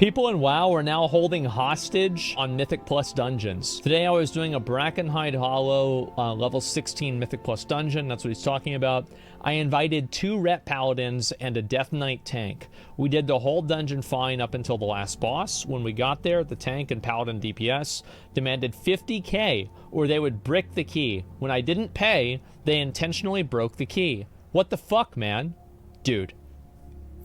People in WoW are now holding hostage on Mythic Plus dungeons. Today I was doing a Brackenhide Hollow level 16 Mythic Plus dungeon. That's what he's talking about. I invited 2 Ret Paladins and a Death Knight tank. We did the whole dungeon fine up until the last boss. When we got there, the tank and Paladin DPS demanded 50k or they would brick the key. When I didn't pay, they intentionally broke the key. What the fuck, man? Dude.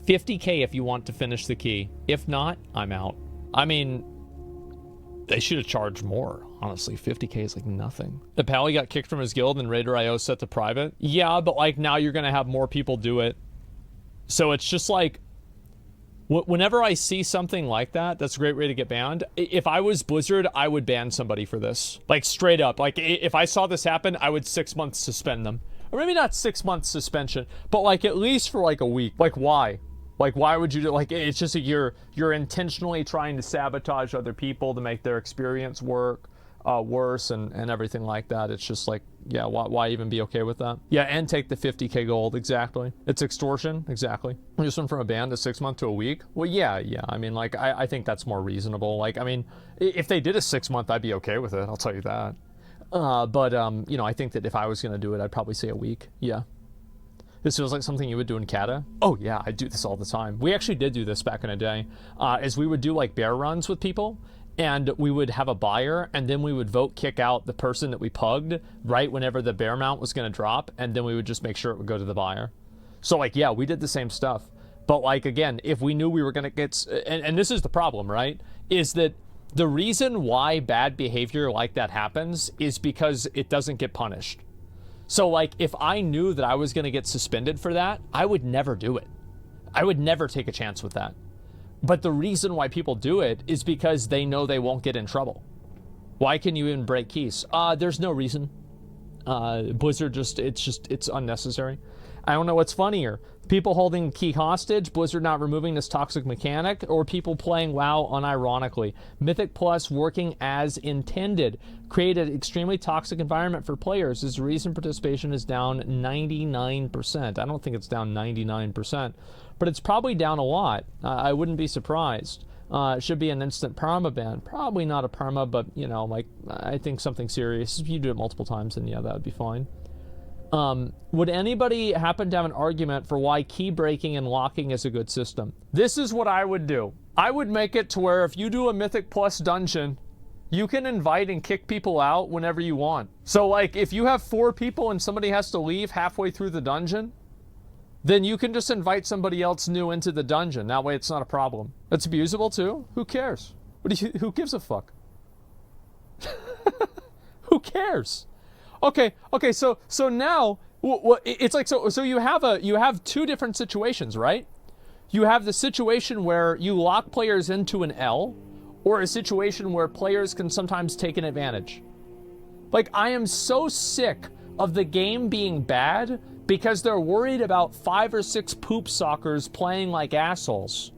50k if you want to finish the key. If not, I'm out. I mean, they should have charged more. Honestly, 50k is like nothing. The Pally got kicked from his guild and Raider.io set to private. Yeah, but like now you're gonna have more people do it. So it's just like, whenever I see something like that, that's a great way to get banned. If I was Blizzard, I would ban somebody for this. Like straight up. Like if I saw this happen, I would 6 months suspend them. Or maybe not 6 months suspension, but like at least for like a week. Like why? Like, why would you do, like, it's just that you're intentionally trying to sabotage other people to make their experience worse and everything like that. It's just like, yeah, why even be okay with that? Yeah, and take the 50k gold, exactly. It's extortion, exactly. You just went from a ban to 6 month to a week? Well, yeah, I mean, like, I think that's more reasonable. Like, I mean, if they did a 6 month, I'd be okay with it, I'll tell you that. You know, I think that if I was gonna do it, I'd probably say a week, yeah. This feels like something you would do in Cata. Oh yeah, I do this all the time. We actually did do this back in a day. Is we would do like bear runs with people, and we would have a buyer, and then we would vote kick out the person that we pugged right whenever the bear mount was gonna drop, and then we would just make sure it would go to the buyer. So like, yeah, we did the same stuff. But like, again, if we knew we were gonna get, and this is the problem, right? Is that the reason why bad behavior like that happens is because it doesn't get punished. So like, if I knew that I was going to get suspended for that, I would never do it. I would never take a chance with that. But the reason why people do it is because they know they won't get in trouble. Why can you even break keys? There's no reason. Blizzard it's unnecessary. I don't know what's funnier. People holding key hostage, Blizzard not removing this toxic mechanic, or people playing WoW unironically. Mythic Plus working as intended. Created an extremely toxic environment for players. Is the reason participation is down 99%. I don't think it's down 99%, but it's probably down a lot. I wouldn't be surprised. It should be an instant perma ban. Probably not a perma, but you know, like, I think something serious. If you do it multiple times, then yeah, that would be fine. Would anybody happen to have an argument for why key breaking and locking is a good system? This is what I would do. I would make it to where if you do a Mythic Plus dungeon, you can invite and kick people out whenever you want. So like, if you have 4 people and somebody has to leave halfway through the dungeon, then you can just invite somebody else new into the dungeon. That way it's not a problem. It's abusable too. Who cares? Who gives a fuck? Who cares? Okay, so now it's like, so you have 2 different situations, right? You have the situation where you lock players into an L, or a situation where players can sometimes take an advantage. Like, I am so sick of the game being bad because they're worried about 5 or 6 poop sockers playing like assholes.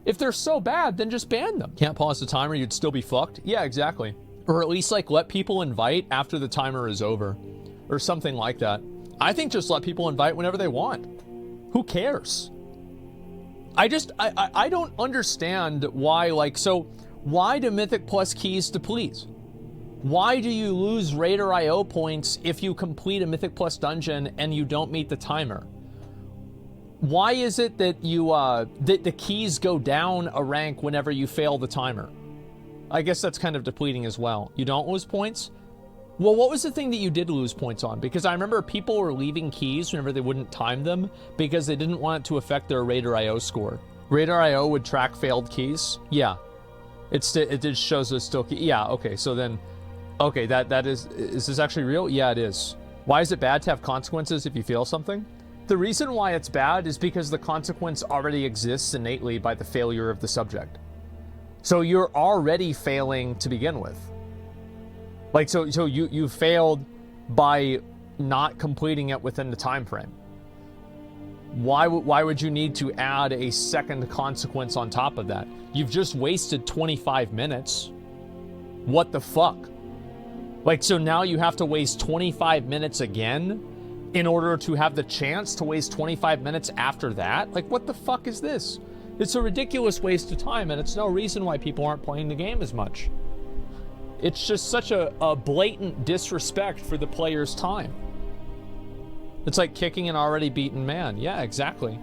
If they're so bad, then just ban them. Can't pause the timer, you'd still be fucked? Yeah, exactly. Or at least like let people invite after the timer is over or something like that. I think just let people invite whenever they want. Who cares? I don't understand why, like, so why do Mythic Plus keys deplete? Why do you lose Raider.io points if you complete a Mythic Plus dungeon and you don't meet the timer? Why is it that you that the keys go down a rank whenever you fail the timer? I guess that's kind of depleting as well. You don't lose points? Well, what was the thing that you did lose points on? Because I remember people were leaving keys whenever they wouldn't time them because they didn't want it to affect their Raider.io score. Raider.io would track failed keys? Yeah. It just shows us still key. Yeah, okay, so then, okay, that is this actually real? Yeah, it is. Why is it bad to have consequences if you fail something? The reason why it's bad is because the consequence already exists innately by the failure of the subject. So you're already failing to begin with. Like, so you failed by not completing it within the time frame. Why would you need to add a second consequence on top of that? You've just wasted 25 minutes. What the fuck? Like, so now you have to waste 25 minutes again in order to have the chance to waste 25 minutes after that? Like, what the fuck is this? It's a ridiculous waste of time, and it's no reason why people aren't playing the game as much. It's just such a blatant disrespect for the player's time. It's like kicking an already beaten man. Yeah, exactly.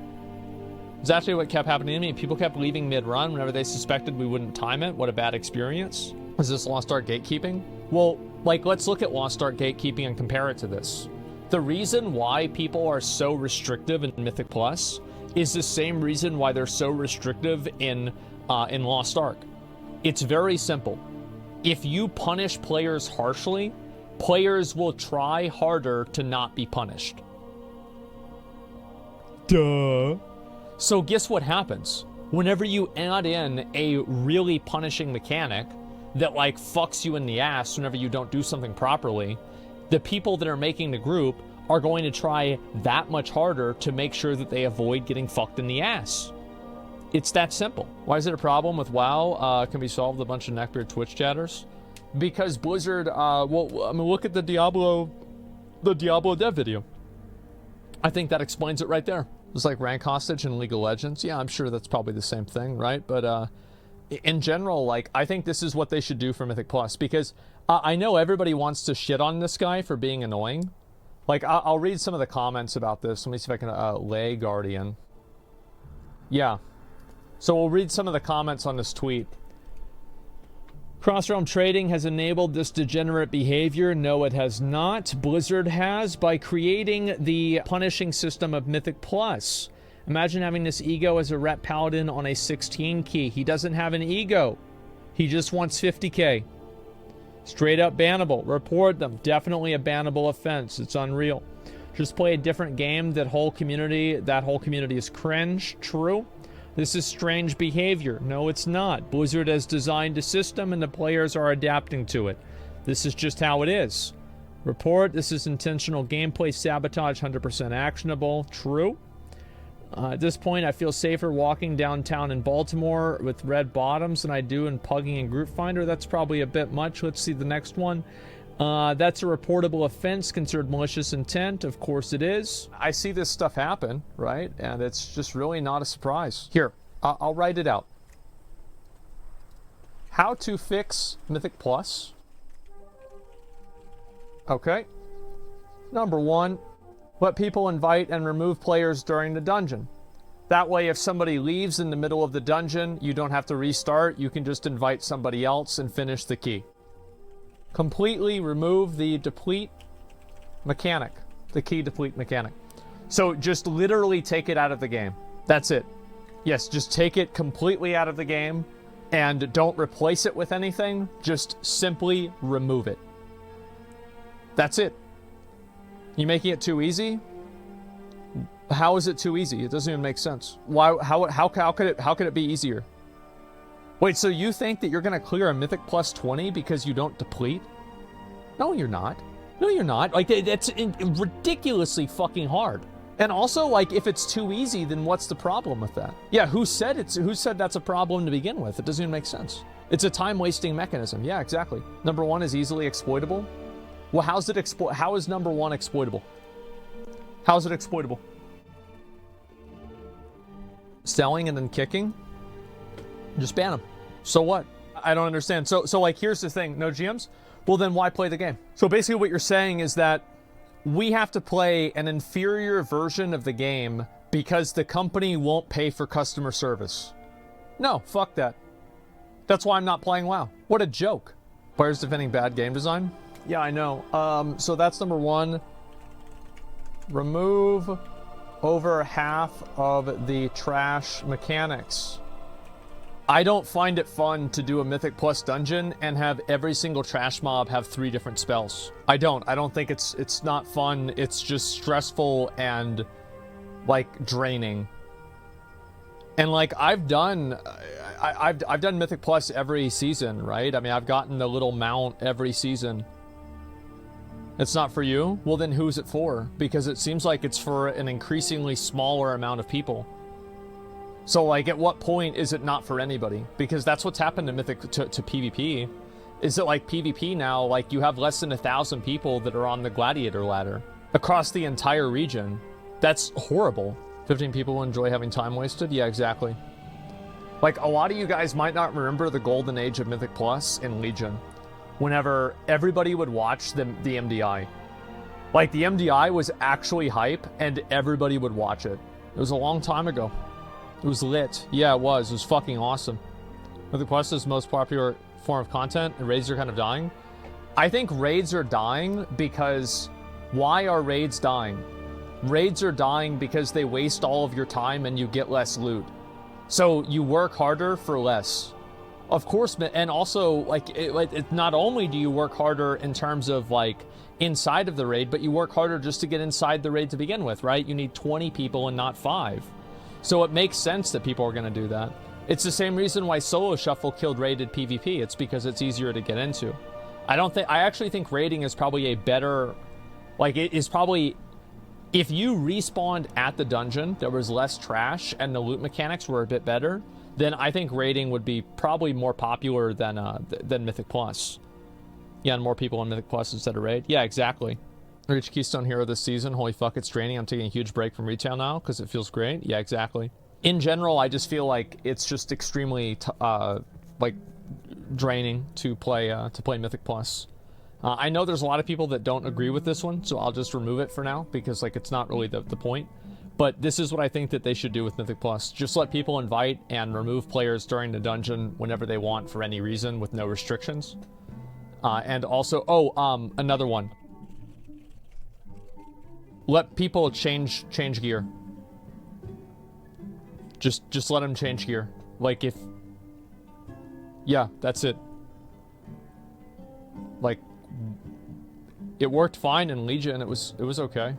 Exactly what kept happening to me. People kept leaving mid-run whenever they suspected we wouldn't time it. What a bad experience. Is this Lost Ark gatekeeping? Well, like, let's look at Lost Ark gatekeeping and compare it to this. The reason why people are so restrictive in Mythic Plus is the same reason why they're so restrictive in Lost Ark. It's very simple. If you punish players harshly, players will try harder to not be punished. Duh. So guess what happens? Whenever you add in a really punishing mechanic that like fucks you in the ass whenever you don't do something properly, the people that are making the group are going to try that much harder to make sure that they avoid getting fucked in the ass. It's that simple. Why is it a problem with WoW? Can be solved with a bunch of neckbeard Twitch chatters? Because Blizzard, well, I mean, look at the Diablo dev video. I think that explains it right there. It's like rank hostage in League of Legends. Yeah, I'm sure that's probably the same thing, right? But in general, like, I think this is what they should do for Mythic Plus, because I know everybody wants to shit on this guy for being annoying. Like, I'll read some of the comments about this. Let me see if I can, Lay Guardian. Yeah. So we'll read some of the comments on this tweet. Cross-realm trading has enabled this degenerate behavior. No, it has not. Blizzard has, by creating the punishing system of Mythic Plus. Imagine having this ego as a rep paladin on a 16 key. He doesn't have an ego. He just wants 50k. Straight up bannable. Report them. Definitely a bannable offense. It's unreal. Just play a different game. That whole community is cringe. True. This is strange behavior. No, it's not. Blizzard has designed a system and the players are adapting to it. This is just how it is. Report. This is intentional gameplay sabotage. 100% actionable. True. At this point, I feel safer walking downtown in Baltimore with red bottoms than I do in pugging in Group Finder. That's probably a bit much. Let's see the next one. That's a reportable offense considered malicious intent. Of course it is. I see this stuff happen, right? And it's just really not a surprise. Here, I'll write it out. How to fix Mythic Plus. Okay. Number 1. Let people invite and remove players during the dungeon. That way, if somebody leaves in the middle of the dungeon, you don't have to restart. You can just invite somebody else and finish the key. Completely remove the deplete mechanic. The key deplete mechanic. So just literally take it out of the game. That's it. Yes, just take it completely out of the game and don't replace it with anything. Just simply remove it. That's it. You making it too easy? How is it too easy? It doesn't even make sense. Why? How could it be easier? Wait, so you think that you're gonna clear a Mythic Plus 20 because you don't deplete? No, you're not. No, you're not. Like, that's ridiculously fucking hard. And also, like, if it's too easy, then what's the problem with that? Yeah, who said that's a problem to begin with? It doesn't even make sense. It's a time-wasting mechanism. Yeah, exactly. Number 1 is easily exploitable. Well, how is number 1 exploitable? How is it exploitable? Selling and then kicking? Just ban them. So what? I don't understand. So like, here's the thing. No GMs? Well, then why play the game? So basically what you're saying is that we have to play an inferior version of the game because the company won't pay for customer service. No, fuck that. That's why I'm not playing WoW. What a joke. Players defending bad game design? Yeah, I know. So that's number 1. Remove over half of the trash mechanics. I don't find it fun to do a Mythic Plus dungeon and have every single trash mob have 3 different spells. I don't think it's not fun. It's just stressful and like draining. And like I've done Mythic Plus every season, right? I mean, I've gotten the little mount every season. It's not for you? Well, then who's it for? Because it seems like it's for an increasingly smaller amount of people. So, like, at what point is it not for anybody? Because that's what's happened to Mythic, to PvP. Is it like PvP now, like, you have less than 1,000 people that are on the Gladiator ladder across the entire region. That's horrible. 15 people will enjoy having time wasted? Yeah, exactly. Like, a lot of you guys might not remember the golden age of Mythic Plus in Legion, whenever everybody would watch the MDI. Like, the MDI was actually hype, and everybody would watch it. It was a long time ago. It was lit. Yeah, it was. It was fucking awesome. Mythic Plus is the most popular form of content, and raids are kind of dying. I think raids are dying because... Why are raids dying? Raids are dying because they waste all of your time and you get less loot. So you work harder for less. Of course, and also, like, not only do you work harder in terms of, like, inside of the raid, but you work harder just to get inside the raid to begin with, right? You need 20 people and not 5. So it makes sense that people are going to do that. It's the same reason why Solo Shuffle killed raided PvP. It's because it's easier to get into. I actually think raiding is probably a better, like, it is probably, if you respawned at the dungeon, there was less trash, and the loot mechanics were a bit better, then I think raiding would be probably more popular than Mythic Plus. Yeah, and more people in Mythic Plus instead of raid. Yeah, exactly. I reached Keystone Hero this season. Holy fuck, it's draining. I'm taking a huge break from retail now because it feels great. Yeah, exactly. In general, I just feel like it's just extremely like draining to play Mythic Plus. I know there's a lot of people that don't agree with this one, so I'll just remove it for now because, like, it's not really the point. But this is what I think that they should do with Mythic Plus. Just let people invite and remove players during the dungeon whenever they want for any reason with no restrictions. And also, another one. Let people change gear. Just let them change gear. Like, if... Yeah, that's it. Like, it worked fine in Legion. It was okay.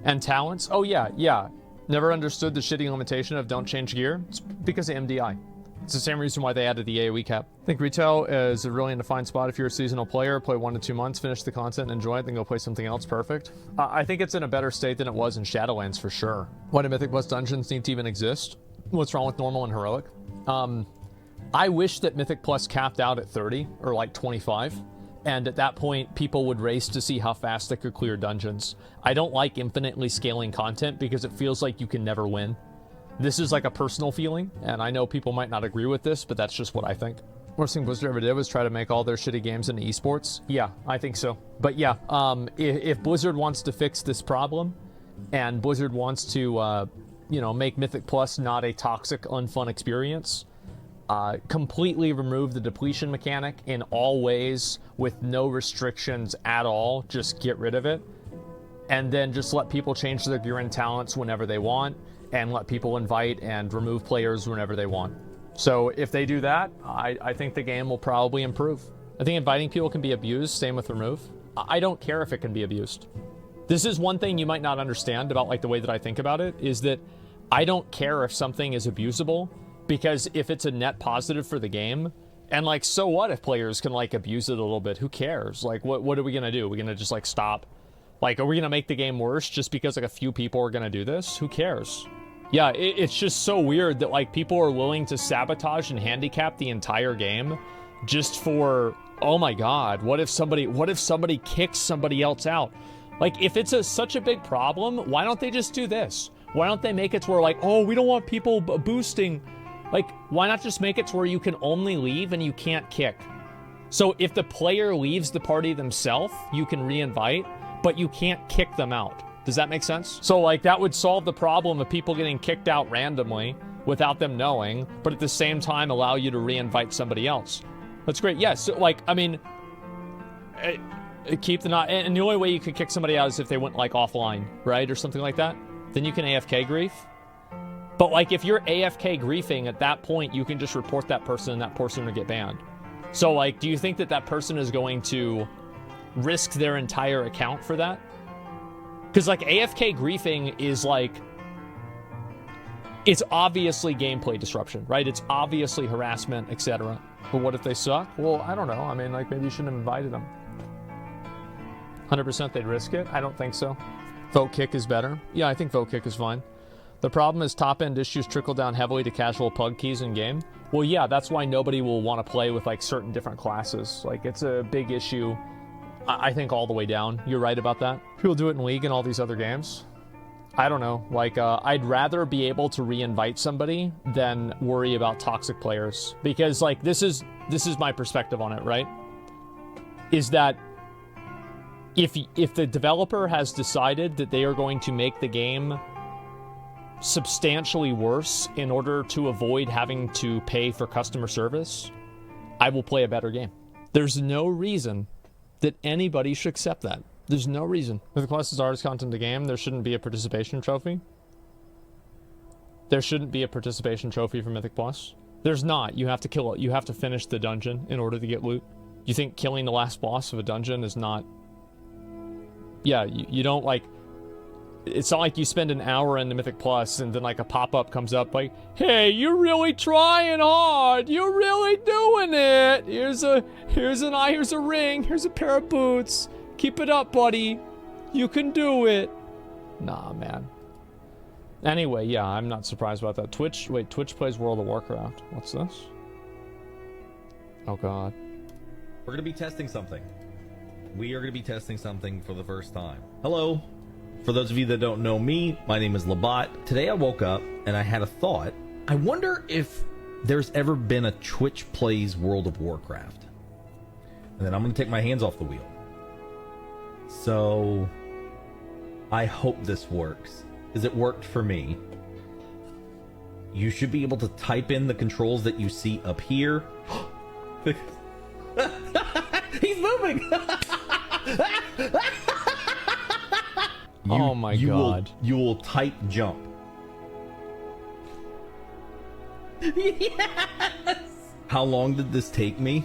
And talents? Oh, yeah. Never understood the shitty limitation of don't change gear. It's because of MDI. It's the same reason why they added the AoE cap. I think retail is a really undefined spot if you're a seasonal player. Play 1 to 2 months, finish the content, enjoy it, then go play something else. Perfect. I think it's in a better state than it was in Shadowlands for sure. Why do Mythic Plus dungeons need to even exist? What's wrong with normal and heroic? I wish that Mythic Plus capped out at 30 or like 25. And at that point, people would race to see how fast they could clear dungeons. I don't like infinitely scaling content because it feels like you can never win. This is like a personal feeling, and I know people might not agree with this, but that's just what I think. Worst thing Blizzard ever did was try to make all their shitty games into esports. Yeah, I think so. But yeah, if Blizzard wants to fix this problem, and Blizzard wants to, make Mythic Plus not a toxic, unfun experience, completely remove the depletion mechanic in all ways with no restrictions at all, just get rid of it, and then just let people change their gear and talents whenever they want, and let people invite and remove players whenever they want. So if they do that, I think the game will probably improve. I think inviting people can be abused, same with remove. I don't care if it can be abused. This is one thing you might not understand about, like, the way that I think about it, is that I don't care if something is abusable, because if it's a net positive for the game, and, like, so what if players can, like, abuse it a little bit? Who cares? Like, what are we gonna do? Are we gonna just, like, stop? Like, are we gonna make the game worse just because, like, a few people are gonna do this? Who cares? Yeah, it's just so weird that, like, people are willing to sabotage and handicap the entire game just for, oh my god, what if somebody kicks somebody else out? Like, if it's such a big problem, why don't they just do this? Why don't they make it to where, like, oh, we don't want people boosting. Like, why not just make it to where you can only leave and you can't kick? So if the player leaves the party themselves, you can re-invite, but you can't kick them out. Does that make sense? So, like, that would solve the problem of people getting kicked out randomly without them knowing, but at the same time allow you to re-invite somebody else. That's great. Yeah, so, like, I mean, keep the not, and the only way you could kick somebody out is if they went, like, offline, right? Or something like that. Then you can AFK grief. But, like, if you're AFK griefing, at that point, you can just report that person and that person will get banned. So, like, do you think that that person is going to risk their entire account for that? Because, like, AFK griefing is, like, it's obviously gameplay disruption, right? It's obviously harassment, etc. But what if they suck? Well, I don't know. I mean, like, maybe you shouldn't have invited them. 100% they'd risk it? I don't think so. Vote kick is better. Yeah, I think vote kick is fine. The problem is top-end issues trickle down heavily to casual pug keys in-game. Well, yeah, that's why nobody will want to play with, like, certain different classes. Like, it's a big issue, I think, all the way down. You're right about that. People do it in League and all these other games. I don't know. Like, I'd rather be able to re-invite somebody than worry about toxic players. Because, like, this is my perspective on it, right? Is that if the developer has decided that they are going to make the game substantially worse in order to avoid having to pay for customer service, I will play a better game. There's no reason that anybody should accept that. There's no reason. Mythic Plus is artist content in the game. There shouldn't be a participation trophy. There shouldn't be a participation trophy for Mythic Plus. There's not. You have to kill it. You have to finish the dungeon in order to get loot. You think killing the last boss of a dungeon is not... Yeah, you don't, like... It's not like you spend an hour in the Mythic Plus and then, like, a pop-up comes up like, hey, you're really trying hard. You're really doing it. Here's a ring. Here's a pair of boots. Keep it up, buddy. You can do it. Nah, man. Anyway, yeah, I'm not surprised about that. Twitch plays World of Warcraft. What's this? Oh, God. We're going to be testing something. We are going to be testing something for the first time. Hello. For those of you that don't know me, my name is Labat. Today I woke up and I had a thought. I wonder if there's ever been a Twitch plays World of Warcraft. And then I'm going to take my hands off the wheel. So I hope this works, because it worked for me. You should be able to type in the controls that you see up here. He's moving. Oh my God. You will type jump. Yes. How long did this take me?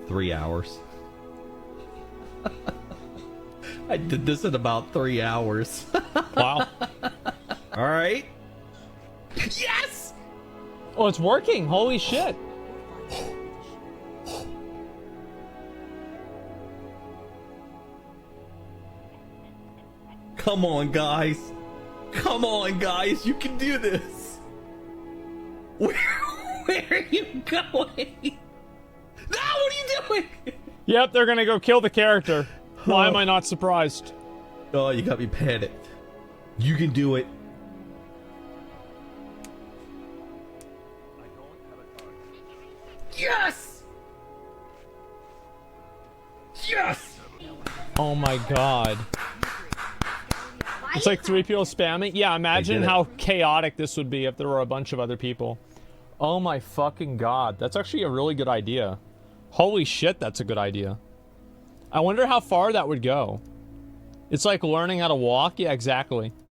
3 hours. I did this in about 3 hours. Wow. All right. Yes! Oh, it's working. Holy shit. Come on, guys. Come on, guys. You can do this. Where are you going? No, what are you doing? Yep, they're gonna go kill the character. Why am I not surprised? Oh, you got me panicked. You can do it. Yes! Yes! Oh my God. It's like 3 people spamming. Yeah, imagine how chaotic this would be if there were a bunch of other people. Oh my fucking God. That's actually a really good idea. Holy shit, that's a good idea. I wonder how far that would go. It's like learning how to walk. Yeah, exactly.